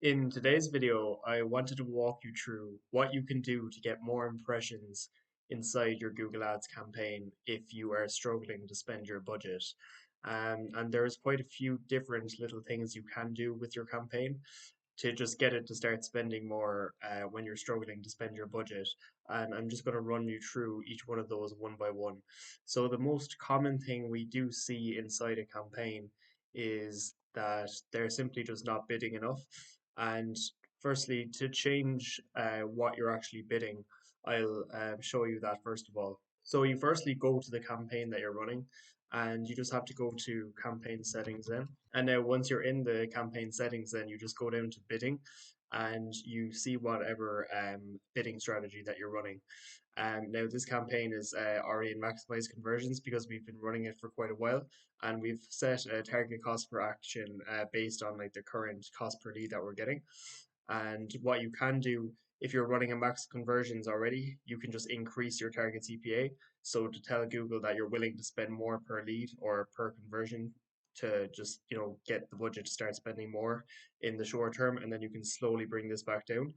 In today's video, I wanted to walk you through what you can do to get more impressions inside your Google Ads campaign if you are struggling to spend your budget. And there's quite a few different little things you can do with your campaign to just get it to start spending more when you're struggling to spend your budget. And I'm just going to run you through each one of those one by one. So, the most common thing we do see inside a campaign is that they're simply just not bidding enough. And firstly, to change what you're actually bidding, I'll show you that first of all. So, you firstly go to the campaign that you're running and you just have to go to campaign settings then. And now once you're in the campaign settings, then you just go down to bidding and you see whatever bidding strategy that you're running. Now this campaign is already in maximize conversions because we've been running it for quite a while, and we've set a target cost per action based on like the current cost per lead that we're getting. And what you can do if you're running a max conversions already, you can just increase your target CPA. So to tell Google that you're willing to spend more per lead or per conversion to just get the budget to start spending more in the short term, and then you can slowly bring this back down.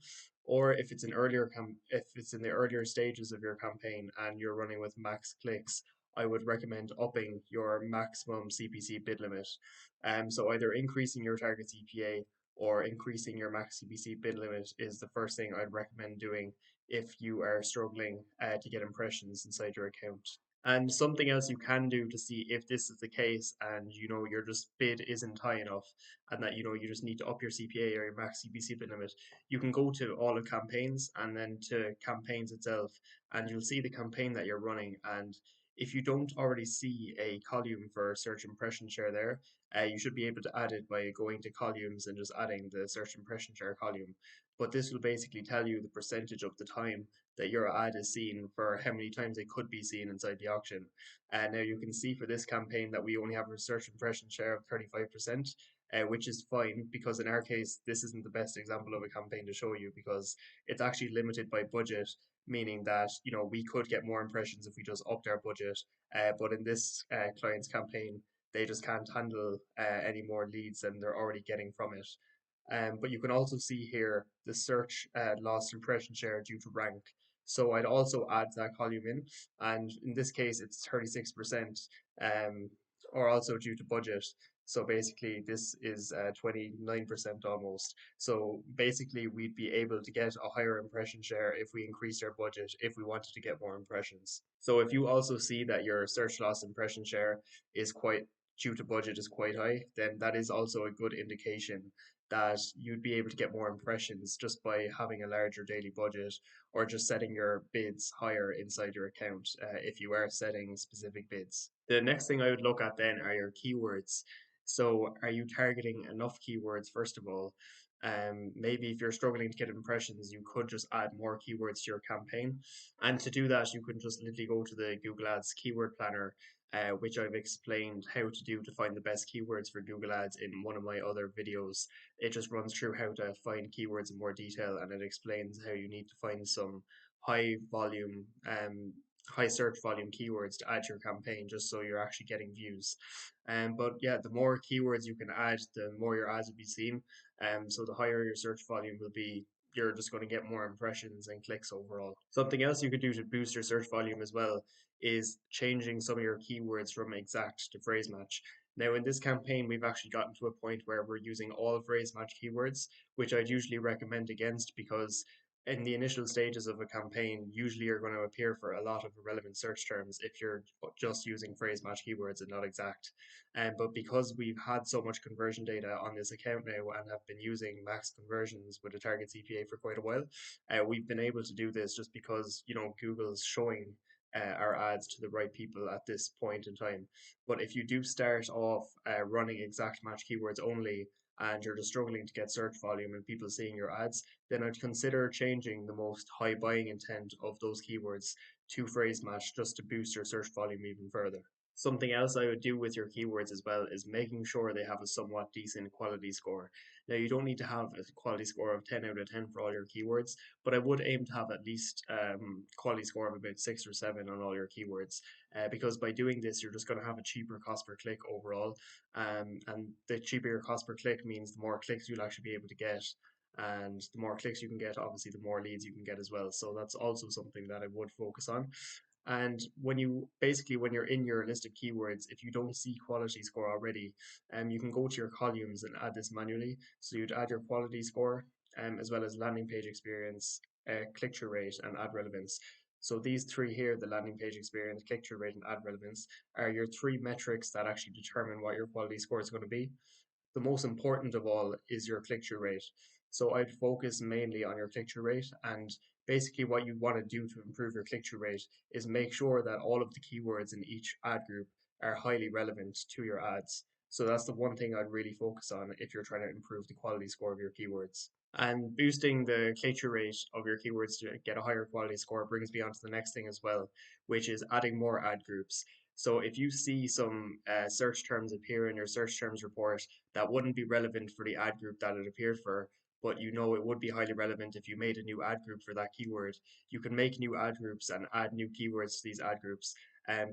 Or if it's in the earlier stages of your campaign and you're running with max clicks, I would recommend upping your maximum CPC bid limit. So either increasing your target CPA or increasing your max CPC bid limit is the first thing I'd recommend doing if you are struggling to get impressions inside your account. And something else you can do to see if this is the case and your just bid isn't high enough and that you just need to up your CPA or your max CPC bid limit, you can go to all of campaigns and then to campaigns itself, and you'll see the campaign that you're running. And if you don't already see a column for search impression share there, you should be able to add it by going to columns and just adding the search impression share column. But this will basically tell you the percentage of the time that your ad is seen for how many times it could be seen inside the auction. And now you can see for this campaign that we only have a search impression share of 35%, which is fine because in our case, this isn't the best example of a campaign to show you because it's actually limited by budget, meaning that we could get more impressions if we just upped our budget. But in this client's campaign, they just can't handle any more leads than they're already getting from it. But you can also see here the search lost impression share due to rank. So I'd also add that column in, and in this case it's 36%, um, or also due to budget. So basically this is 29% almost. So basically we'd be able to get a higher impression share if we increased our budget if we wanted to get more impressions. So if you also see that your search loss impression share is quite due to budget is quite high, then that is also a good indication that you'd be able to get more impressions just by having a larger daily budget or just setting your bids higher inside your account if you are setting specific bids. The next thing I would look at then are your keywords. So, are you targeting enough keywords first of all? Maybe if you're struggling to get impressions, you could just add more keywords to your campaign. And to do that, you can just literally go to the Google Ads Keyword Planner, which I've explained how to do to find the best keywords for Google Ads in one of my other videos. It just runs through how to find keywords in more detail, and it explains how you need to find some high volume, high search volume keywords to add to your campaign just so you're actually getting views. But yeah, the more keywords you can add, the more your ads will be seen. So the higher your search volume will be, you're just going to get more impressions and clicks overall. Something else you could do to boost your search volume as well is changing some of your keywords from exact to phrase match. Now, in this campaign, we've actually gotten to a point where we're using all phrase match keywords, which I'd usually recommend against because in the initial stages of a campaign, usually you're going to appear for a lot of irrelevant search terms if you're just using phrase match keywords and not exact. But because we've had so much conversion data on this account now and have been using max conversions with a target CPA for quite a while, we've been able to do this just because Google's showing our ads to the right people at this point in time. But if you do start off running exact match keywords only and you're just struggling to get search volume and people seeing your ads, then I'd consider changing the most high buying intent of those keywords to phrase match just to boost your search volume even further. Something else I would do with your keywords as well is making sure they have a somewhat decent quality score. Now, you don't need to have a quality score of 10 out of 10 for all your keywords, but I would aim to have at least quality score of about 6 or 7 on all your keywords. Because by doing this, you're just going to have a cheaper cost per click overall. And the cheaper your cost per click means the more clicks you'll actually be able to get. And the more clicks you can get, obviously, the more leads you can get as well. So that's also something that I would focus on. And when you're in your list of keywords, if you don't see quality score already, you can go to your columns and add this manually. So you'd add your quality score, as well as landing page experience, click-through rate, and ad relevance. So these three here, the landing page experience, click-through rate, and ad relevance, are your three metrics that actually determine what your quality score is going to be. The most important of all is your click-through rate. So I'd focus mainly on your click-through rate, and basically what you want to do to improve your click-through rate is make sure that all of the keywords in each ad group are highly relevant to your ads. So that's the one thing I'd really focus on if you're trying to improve the quality score of your keywords. And boosting the click-through rate of your keywords to get a higher quality score brings me on to the next thing as well, which is adding more ad groups. So if you see some search terms appear in your search terms report that wouldn't be relevant for the ad group that it appeared for, but you know it would be highly relevant if you made a new ad group for that keyword, you can make new ad groups and add new keywords to these ad groups.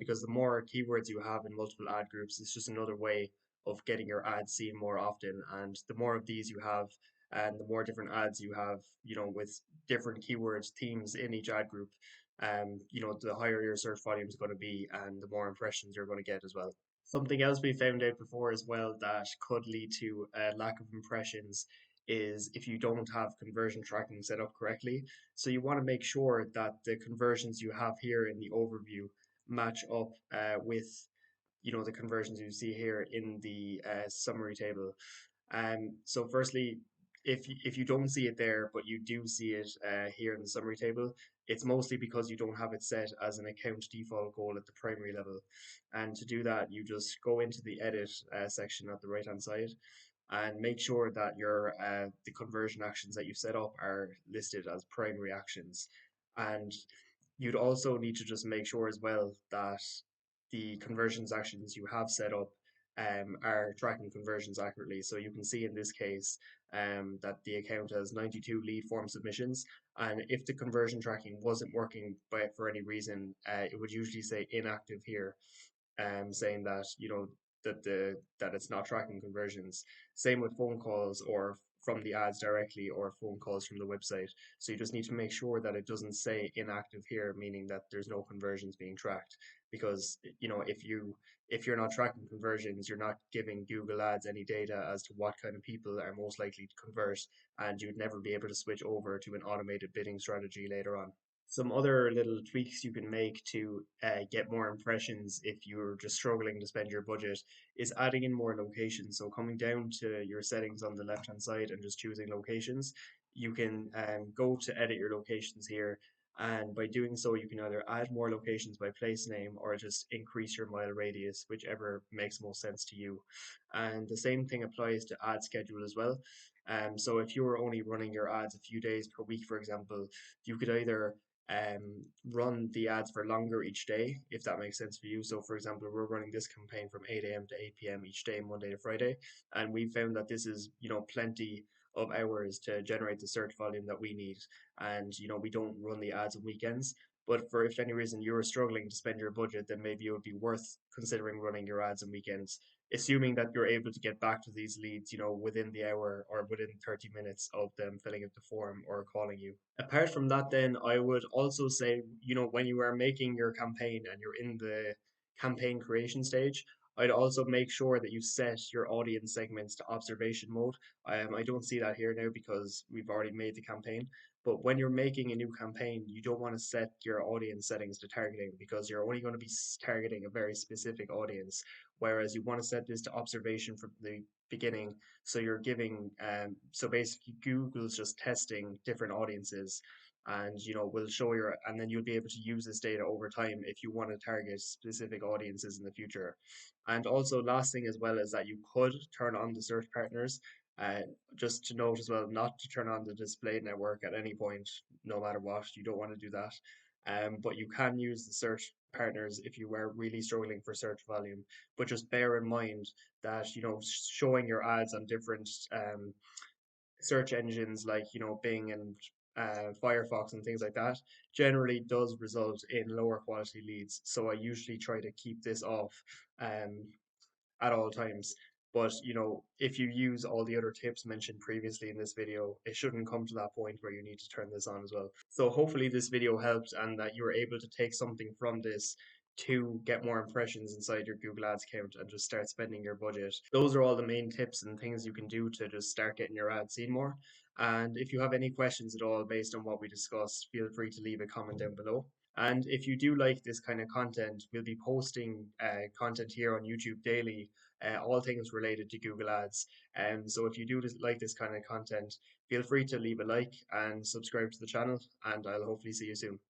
Because the more keywords you have in multiple ad groups, it's just another way of getting your ads seen more often. And the more of these you have, and the more different ads you have, with different keywords, themes in each ad group, the higher your search volume is going to be and the more impressions you're going to get as well. Something else we found out before as well that could lead to a lack of impressions is if you don't have conversion tracking set up correctly. So you want to make sure that the conversions you have here in the overview match up with the conversions you see here in the summary table. So firstly, if you don't see it there, but you do see it here in the summary table, it's mostly because you don't have it set as an account default goal at the primary level. And to do that, you just go into the edit section at the right hand side and make sure that your the conversion actions that you set up are listed as primary actions. And you'd also need to just make sure as well that the conversions actions you have set up are tracking conversions accurately. So you can see in this case that the account has 92 lead form submissions, and if the conversion tracking wasn't working for any reason, it would usually say inactive here, saying that that it's not tracking conversions. Same with phone calls or from the ads directly or phone calls from the website. So you just need to make sure that it doesn't say inactive here, meaning that there's no conversions being tracked. Because if you're not tracking conversions, you're not giving Google Ads any data as to what kind of people are most likely to convert, and you'd never be able to switch over to an automated bidding strategy later on. Some other little tweaks you can make to get more impressions if you're just struggling to spend your budget is adding in more locations. So coming down to your settings on the left hand side and just choosing locations, you can go to edit your locations here. And by doing so, you can either add more locations by place name or just increase your mile radius, whichever makes most sense to you. And the same thing applies to ad schedule as well. So if you were only running your ads a few days per week, for example, you could either run the ads for longer each day, if that makes sense for you. So, for example, we're running this campaign from 8 a.m. to 8 p.m. each day, Monday to Friday, and we found that this is, plenty of hours to generate the search volume that we need. And, we don't run the ads on weekends. But for if any reason you're struggling to spend your budget, then maybe it would be worth considering running your ads on weekends, assuming that you're able to get back to these leads, within the hour or within 30 minutes of them filling out the form or calling you. Apart from that, then I would also say, when you are making your campaign and you're in the campaign creation stage, I'd also make sure that you set your audience segments to observation mode. I don't see that here now because we've already made the campaign. But when you're making a new campaign, you don't want to set your audience settings to targeting because you're only going to be targeting a very specific audience. Whereas you want to set this to observation from the beginning, so you're giving so basically Google's just testing different audiences, and will show your, and then you'll be able to use this data over time if you want to target specific audiences in the future. And also last thing as well is that you could turn on the search partners. uh, just to note as well, not to turn on the display network at any point, no matter what. You don't want to do that. but you can use the search partners if you are really struggling for search volume. But just bear in mind that showing your ads on different search engines like Bing and Firefox and things like that generally does result in lower quality leads. So I usually try to keep this off um, at all times. But if you use all the other tips mentioned previously in this video, it shouldn't come to that point where you need to turn this on as well. So hopefully this video helped and that you were able to take something from this to get more impressions inside your Google Ads account and just start spending your budget. Those are all the main tips and things you can do to just start getting your ads seen more. And if you have any questions at all based on what we discussed, feel free to leave a comment down below. And if you do like this kind of content, we'll be posting content here on YouTube daily, all things related to Google Ads. So if you do like this kind of content, feel free to leave a like and subscribe to the channel, and I'll hopefully see you soon.